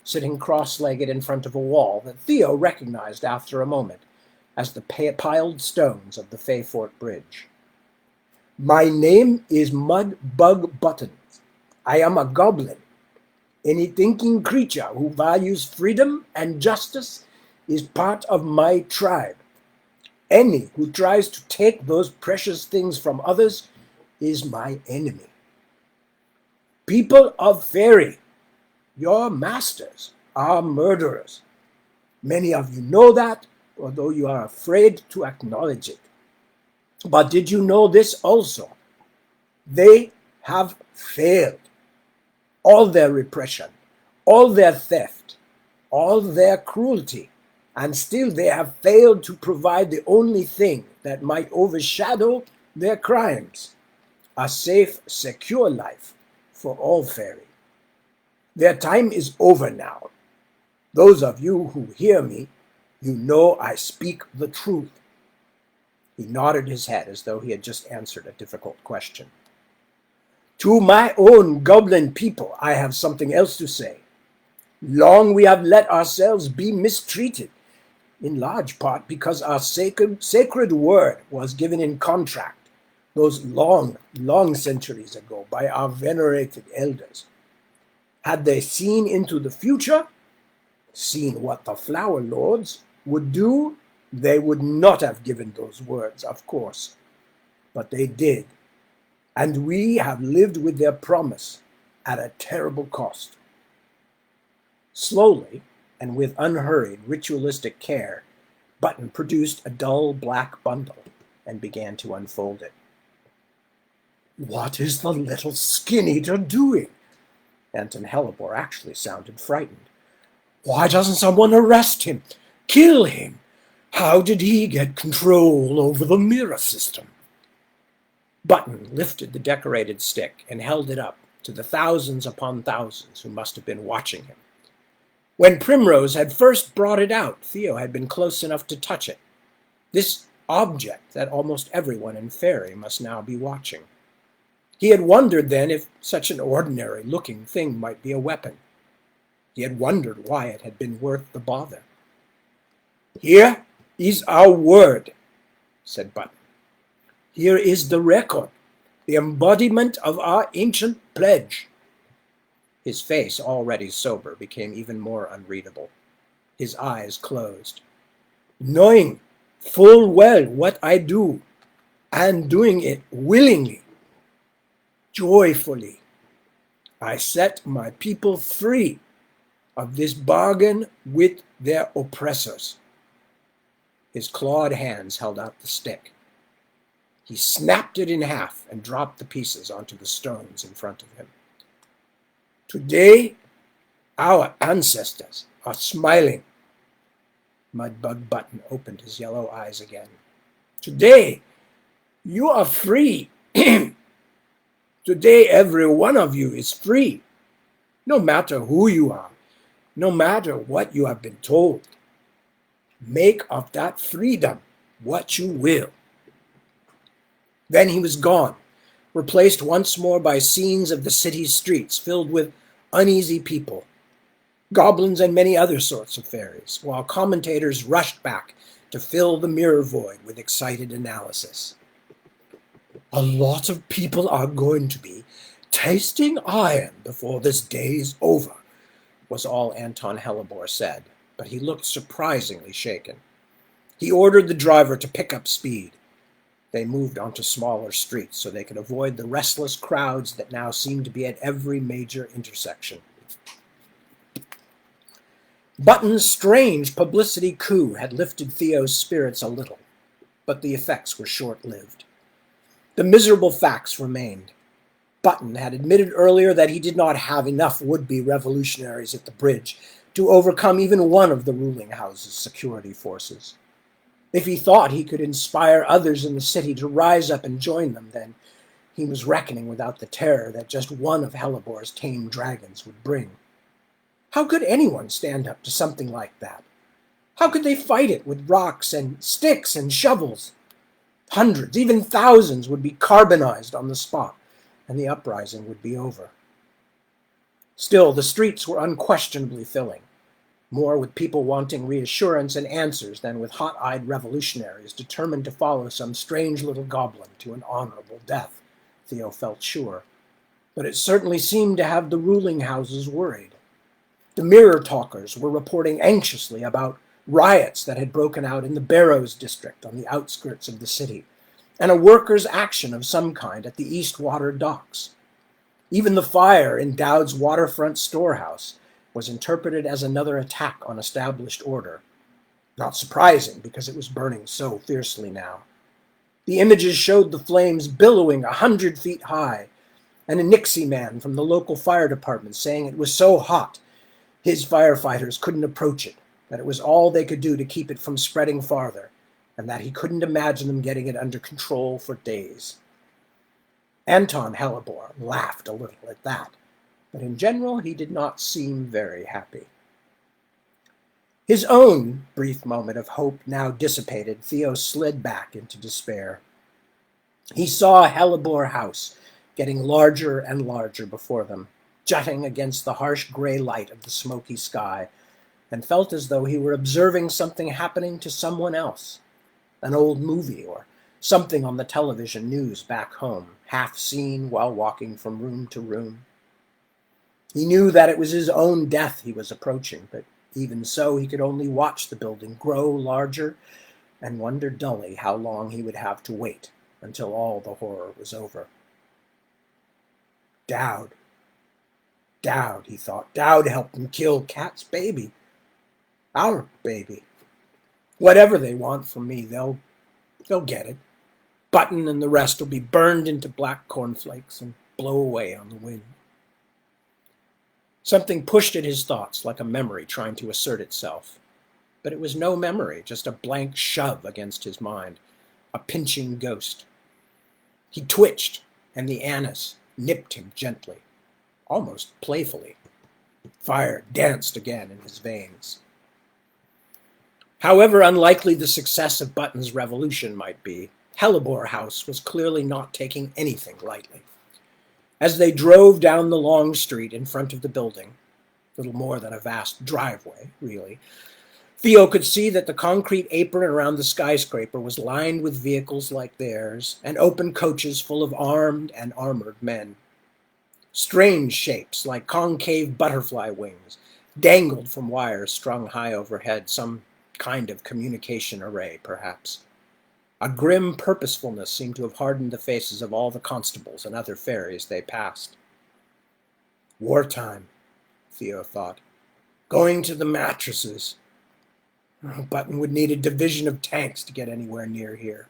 sitting cross-legged in front of a wall that Theo recognized after a moment as the piled stones of the Fayfort Bridge. "My name is Mudbug Buttons. I am a goblin. Any thinking creature who values freedom and justice is part of my tribe. Any who tries to take those precious things from others is my enemy. People of Fairy, your masters are murderers. Many of you know that, although you are afraid to acknowledge it. But did you know this also? They have failed. All their repression, all their theft, all their cruelty, and still they have failed to provide the only thing that might overshadow their crimes: a safe, secure life for all Fairy. Their time is over now. Those of you who hear me, you know I speak the truth." He nodded his head as though he had just answered a difficult question. "To my own goblin people, I have something else to say. Long we have let ourselves be mistreated, in large part because our sacred word was given in contract those long, long centuries ago by our venerated elders. Had they seen into the future, seen what the flower lords would do, they would not have given those words, of course. But they did, and we have lived with their promise at a terrible cost. Slowly, and with unhurried, ritualistic care, Button produced a dull black bundle and began to unfold it. "What is the little skin-eater doing?" Anton Hellebore actually sounded frightened. "Why doesn't someone arrest him? Kill him? How did he get control over the mirror system?" Button lifted the decorated stick and held it up to the thousands upon thousands who must have been watching him. When Primrose had first brought it out, Theo had been close enough to touch it. This object that almost everyone in Fairy must now be watching. He had wondered then if such an ordinary-looking thing might be a weapon. He had wondered why it had been worth the bother. "Here is our word," said Button. "Here is the record, the embodiment of our ancient pledge." His face, already sober, became even more unreadable. His eyes closed. "Knowing full well what I do, and doing it willingly, joyfully, I set my people free of this bargain with their oppressors." His clawed hands held out the stick. He snapped it in half and dropped the pieces onto the stones in front of him. "Today, our ancestors are smiling." Mudbug Button opened his yellow eyes again. "Today, you are free. Today, every one of you is free, no matter who you are, no matter what you have been told. Make of that freedom what you will." Then he was gone, replaced once more by scenes of the city's streets filled with uneasy people, goblins and many other sorts of fairies, while commentators rushed back to fill the mirror void with excited analysis. "A lot of people are going to be tasting iron before this day is over," was all Anton Hellebore said, but he looked surprisingly shaken. He ordered the driver to pick up speed. They moved onto smaller streets so they could avoid the restless crowds that now seemed to be at every major intersection. Button's strange publicity coup had lifted Theo's spirits a little, but the effects were short-lived. The miserable facts remained. Button had admitted earlier that he did not have enough would-be revolutionaries at the bridge to overcome even one of the ruling house's security forces. If he thought he could inspire others in the city to rise up and join them, then he was reckoning without the terror that just one of Hellebore's tame dragons would bring. How could anyone stand up to something like that? How could they fight it with rocks and sticks and shovels? Hundreds, even thousands, would be carbonized on the spot, and the uprising would be over. Still, the streets were unquestionably filling, more with people wanting reassurance and answers than with hot-eyed revolutionaries determined to follow some strange little goblin to an honorable death, Theo felt sure. But it certainly seemed to have the ruling houses worried. The mirror talkers were reporting anxiously about riots that had broken out in the Barrows district on the outskirts of the city, and a workers' action of some kind at the Eastwater docks. Even the fire in Dowd's waterfront storehouse was interpreted as another attack on established order. Not surprising, because it was burning so fiercely now. The images showed the flames billowing 100 feet high, and a Nixie man from the local fire department saying it was so hot his firefighters couldn't approach it, that it was all they could do to keep it from spreading farther, and that he couldn't imagine them getting it under control for days. Anton Hellebore laughed a little at that, but in general he did not seem very happy. His own brief moment of hope now dissipated, Theo slid back into despair. He saw Hellebore House getting larger and larger before them, jutting against the harsh gray light of the smoky sky, and felt as though he were observing something happening to someone else, an old movie or something on the television news back home, half seen while walking from room to room. He knew that it was his own death he was approaching, but even so he could only watch the building grow larger and wonder dully how long he would have to wait until all the horror was over. Dowd, he thought. Dowd helped him kill Kat's baby. Our baby. Whatever they want from me, they'll get it. Button and the rest will be burned into black cornflakes and blow away on the wind. Something pushed at his thoughts like a memory trying to assert itself. But it was no memory, just a blank shove against his mind, a pinching ghost. He twitched, and the anise nipped him gently, almost playfully. Fire danced again in his veins. However unlikely the success of Button's revolution might be, Hellebore House was clearly not taking anything lightly. As they drove down the long street in front of the building, little more than a vast driveway, really, Theo could see that the concrete apron around the skyscraper was lined with vehicles like theirs and open coaches full of armed and armored men. Strange shapes, like concave butterfly wings, dangled from wires strung high overhead, some kind of communication array, perhaps. A grim purposefulness seemed to have hardened the faces of all the constables and other ferries they passed. Wartime, Theo thought. Going to the mattresses. Button would need a division of tanks to get anywhere near here.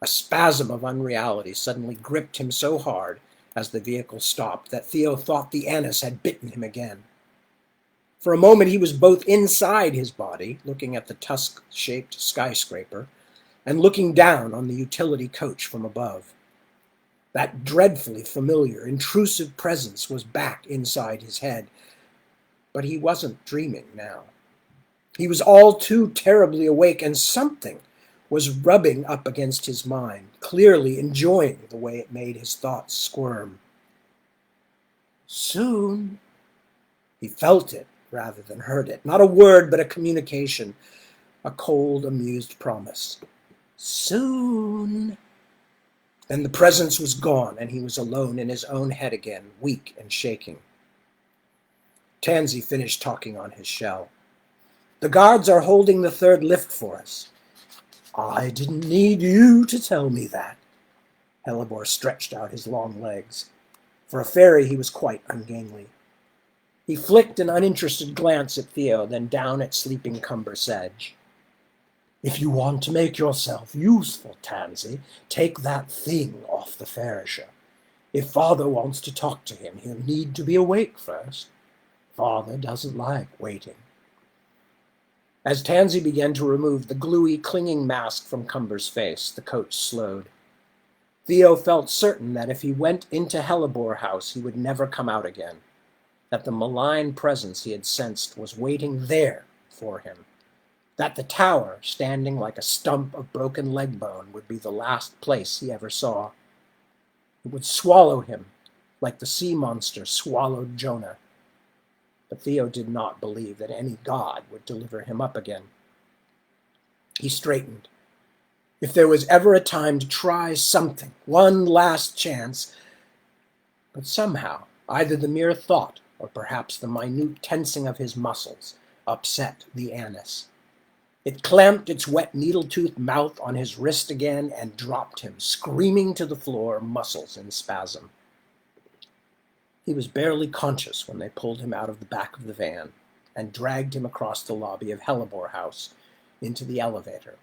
A spasm of unreality suddenly gripped him so hard as the vehicle stopped that Theo thought the anise had bitten him again. For a moment he was both inside his body, looking at the tusk-shaped skyscraper, and looking down on the utility coach from above. That dreadfully familiar, intrusive presence was back inside his head, but he wasn't dreaming now. He was all too terribly awake, and something was rubbing up against his mind, clearly enjoying the way it made his thoughts squirm. Soon, he felt it rather than heard it. Not a word, but a communication, a cold, amused promise. Soon. Then the presence was gone, and he was alone in his own head again, weak and shaking. Tansy finished talking on his shell. The guards are holding the third lift for us. I didn't need you to tell me that. Hellebore stretched out his long legs. For a fairy, he was quite ungainly. He flicked an uninterested glance at Theo, then down at sleeping Cumber Sedge. If you want to make yourself useful, Tansy, take that thing off the Farisher. If Father wants to talk to him, he'll need to be awake first. Father doesn't like waiting. As Tansy began to remove the gluey, clinging mask from Cumber's face, the coach slowed. Theo felt certain that if he went into Hellebore House, he would never come out again, that the malign presence he had sensed was waiting there for him, that the tower, standing like a stump of broken leg bone, would be the last place he ever saw. It would swallow him, like the sea monster swallowed Jonah. But Theo did not believe that any god would deliver him up again. He straightened. If there was ever a time to try something, one last chance, but somehow, either the mere thought or perhaps the minute tensing of his muscles upset the anise. It clamped its wet needle-toothed mouth on his wrist again and dropped him, screaming to the floor, muscles in spasm. He was barely conscious when they pulled him out of the back of the van and dragged him across the lobby of Hellebore House into the elevator,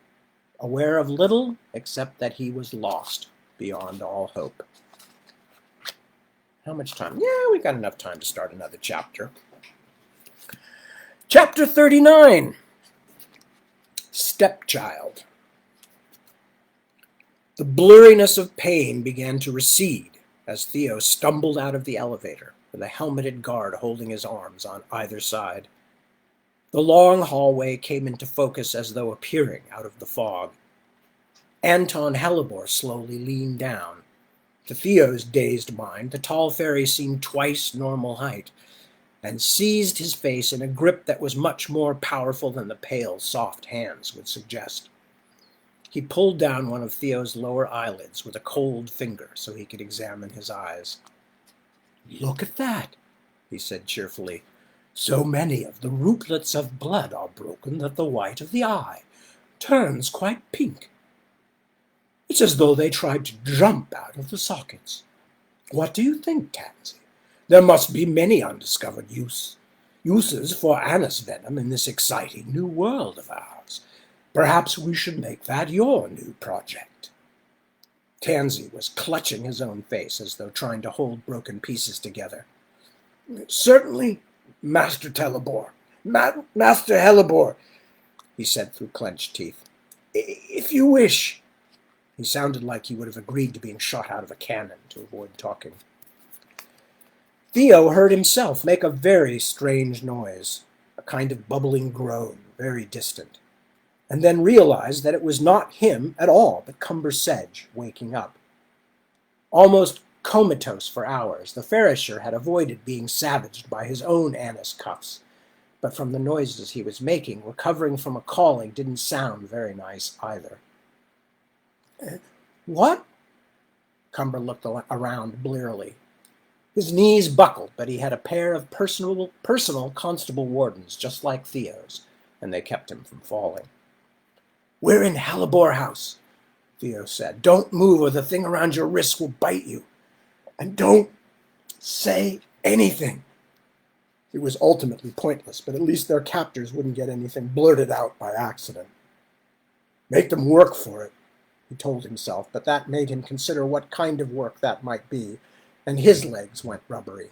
aware of little except that he was lost beyond all hope. How much time? Yeah, we got enough time to start another chapter. Chapter 39. Stepchild. The blurriness of pain began to recede as Theo stumbled out of the elevator with a helmeted guard holding his arms on either side. The long hallway came into focus as though appearing out of the fog. Anton Hellebore slowly leaned down. To Theo's dazed mind, the tall fairy seemed twice normal height. and seized his face in a grip that was much more powerful than the pale, soft hands would suggest. He pulled down one of Theo's lower eyelids with a cold finger so he could examine his eyes. "Look at that," he said cheerfully. "So many of the rootlets of blood are broken that the white of the eye turns quite pink. It's as though they tried to jump out of the sockets. What do you think, Tansy? There must be many undiscovered uses for anise venom in this exciting new world of ours. Perhaps we should make that your new project." Tansy was clutching his own face as though trying to hold broken pieces together. "Certainly, Master Telebor. Master Hellebore," he said through clenched teeth. "If you wish." He sounded like he would have agreed to being shot out of a cannon to avoid talking. Theo heard himself make a very strange noise, a kind of bubbling groan, very distant, and then realized that it was not him at all, but Cumber Sedge waking up. Almost comatose for hours, the Farisher had avoided being savaged by his own anise cuffs, but from the noises he was making, recovering from a calling didn't sound very nice either. "What?" Cumber looked around blearily. His knees buckled, but he had a pair of personal constable wardens, just like Theo's, and they kept him from falling. "We're in Hellebore House," Theo said. "Don't move or the thing around your wrists will bite you. And don't say anything." It was ultimately pointless, but at least their captors wouldn't get anything blurted out by accident. "Make them work for it," he told himself, but that made him consider what kind of work that might be, and his legs went rubbery.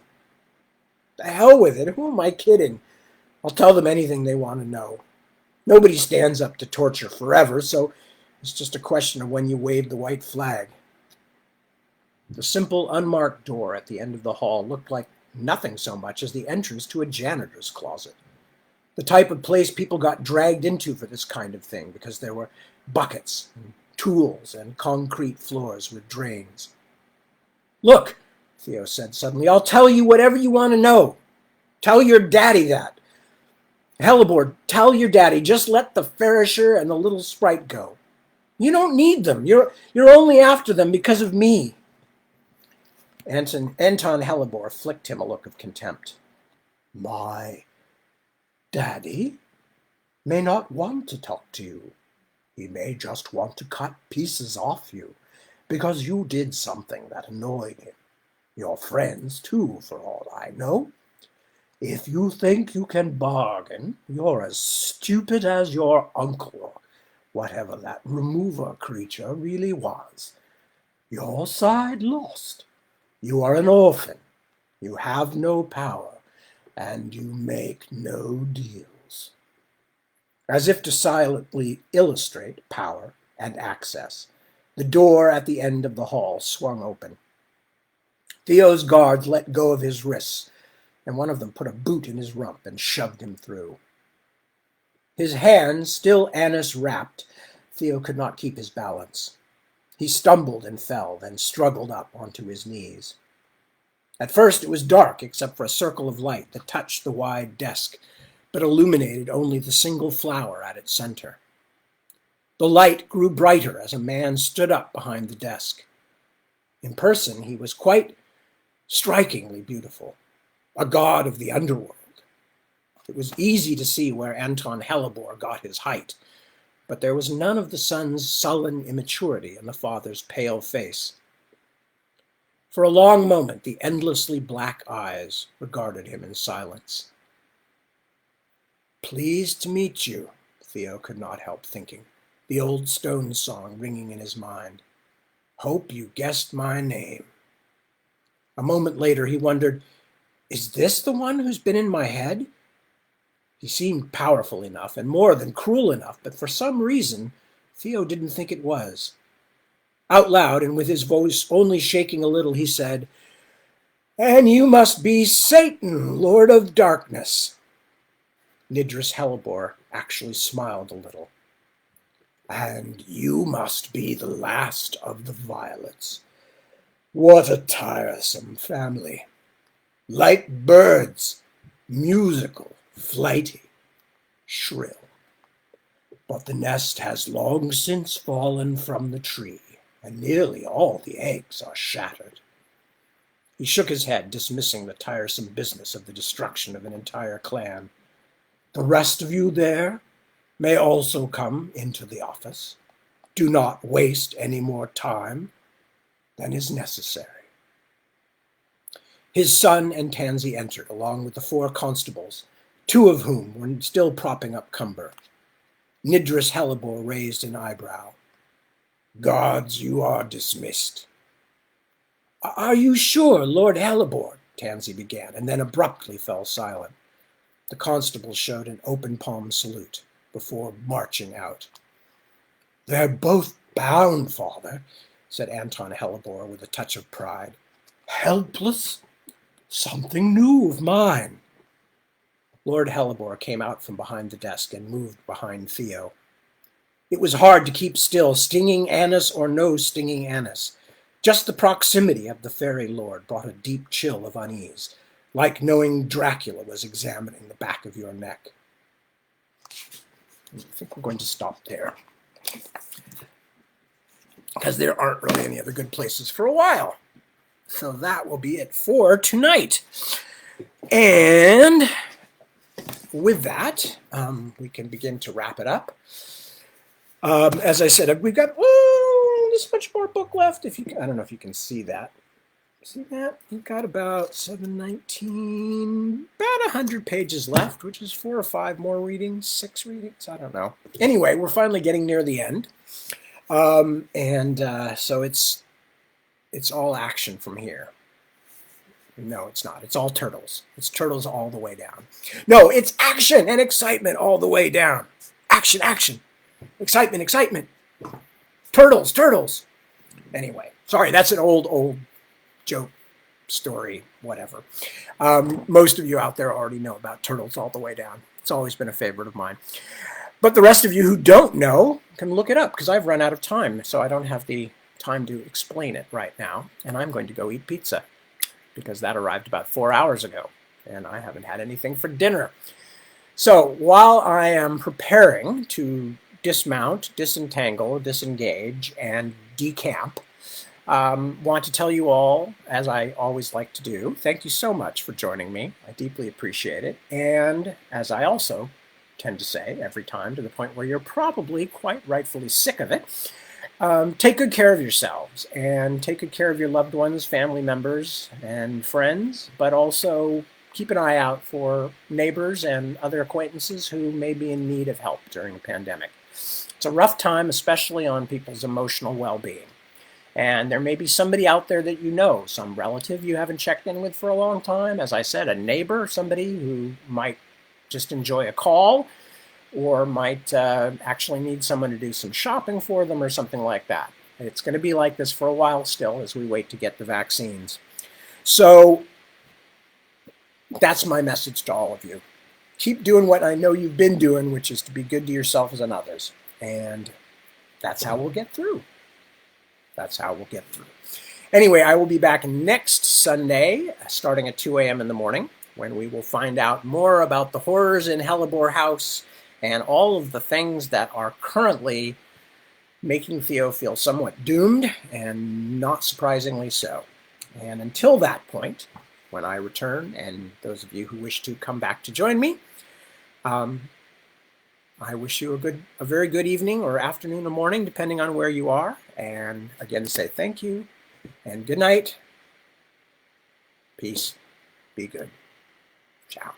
"The hell with it, who am I kidding? I'll tell them anything they want to know. Nobody stands up to torture forever, so it's just a question of when you wave the white flag." The simple, unmarked door at the end of the hall looked like nothing so much as the entrance to a janitor's closet. The type of place people got dragged into for this kind of thing, because there were buckets and tools and concrete floors with drains. "Look," Theo said suddenly, "I'll tell you whatever you want to know. Tell your daddy that. Hellebore, tell your daddy, just let the Farisher and the little sprite go. You don't need them. You're only after them because of me." Anton Hellebore flicked him a look of contempt. "My daddy may not want to talk to you. He may just want to cut pieces off you because you did something that annoyed him. Your friends, too, for all I know. If you think you can bargain, you're as stupid as your uncle, or whatever that remover creature really was. Your side lost. You are an orphan. You have no power, and you make no deals." As if to silently illustrate power and access, the door at the end of the hall swung open. Theo's guards let go of his wrists, and one of them put a boot in his rump and shoved him through. His hands still anise-wrapped, Theo could not keep his balance. He stumbled and fell, then struggled up onto his knees. At first it was dark except for a circle of light that touched the wide desk, but illuminated only the single flower at its center. The light grew brighter as a man stood up behind the desk. In person, he was quite strikingly beautiful, a god of the underworld. It was easy to see where Anton Hellebore got his height, but there was none of the son's sullen immaturity in the father's pale face. For a long moment, the endlessly black eyes regarded him in silence. "Pleased to meet you," Theo could not help thinking, the old Stones song ringing in his mind. "Hope you guessed my name." A moment later, he wondered, is this the one who's been in my head? He seemed powerful enough and more than cruel enough, but for some reason, Theo didn't think it was. Out loud, and with his voice only shaking a little, he said, "And you must be Satan, Lord of Darkness." Nidris Hellebore actually smiled a little. "And you must be the last of the Violets. What a tiresome family. Like birds, musical, flighty, shrill. But the nest has long since fallen from the tree, and nearly all the eggs are shattered. He shook his head, dismissing the tiresome business of the destruction of an entire clan. The rest of you there may also come into the office. Do not waste any more time than is necessary. His son and Tansy entered, along with the 4 constables, 2 of whom were still propping up Cumber. Nidris Hellebore raised an eyebrow. Guards, you are dismissed. Are you sure, Lord Hellebore? Tansy began, and then abruptly fell silent. The constables showed an open palm salute before marching out. They're both bound, Father, said Anton Hellebore with a touch of pride. Helpless? Something new of mine. Lord Hellebore came out from behind the desk and moved behind Theo. It was hard to keep still, stinging anise or no stinging anise. Just the proximity of the fairy lord brought a deep chill of unease, like knowing Dracula was examining the back of your neck. I think we're going to stop there, because there aren't really any other good places for a while. So that will be it for tonight. And with that, we can begin to wrap it up. As I said, we've got this much more book left. I don't know if you can see that. See that? We've got about 719, about 100 pages left, which is 4 or 5 more readings, 6 readings, I don't know. Anyway, we're finally getting near the end. So it's all action from here. No, it's not. It's all turtles. It's turtles all the way down. No, it's action and excitement all the way down. Action, action. Excitement, excitement. Turtles, turtles. Anyway, sorry, that's an old joke, story, whatever. Most of you out there already know about turtles all the way down. It's always been a favorite of mine. But the rest of you who don't know can look it up, because I've run out of time, so I don't have the time to explain it right now. And I'm going to go eat pizza, because that arrived about 4 hours ago, and I haven't had anything for dinner. So while I am preparing to dismount, disentangle, disengage, and decamp, want to tell you all, as I always like to do, thank you so much for joining me. I deeply appreciate it. And as I also tend to say every time, to the point where you're probably quite rightfully sick of it, take good care of yourselves and take good care of your loved ones, family members, and friends, but also keep an eye out for neighbors and other acquaintances who may be in need of help during the pandemic. It's a rough time, especially on people's emotional well-being. And there may be somebody out there that you know, some relative you haven't checked in with for a long time. As I said, a neighbor, somebody who might just enjoy a call, or might actually need someone to do some shopping for them or something like that. It's going to be like this for a while still as we wait to get the vaccines. So that's my message to all of you. Keep doing what I know you've been doing, which is to be good to yourselves and others. And that's how we'll get through. That's how we'll get through. Anyway, I will be back next Sunday, starting at 2 a.m. in the morning, when we will find out more about the horrors in Hellebore House and all of the things that are currently making Theo feel somewhat doomed, and not surprisingly so. And until that point, when I return, and those of you who wish to come back to join me, I wish you a very good evening or afternoon or morning, depending on where you are. And again, say thank you and good night. Peace. Be good. Ciao.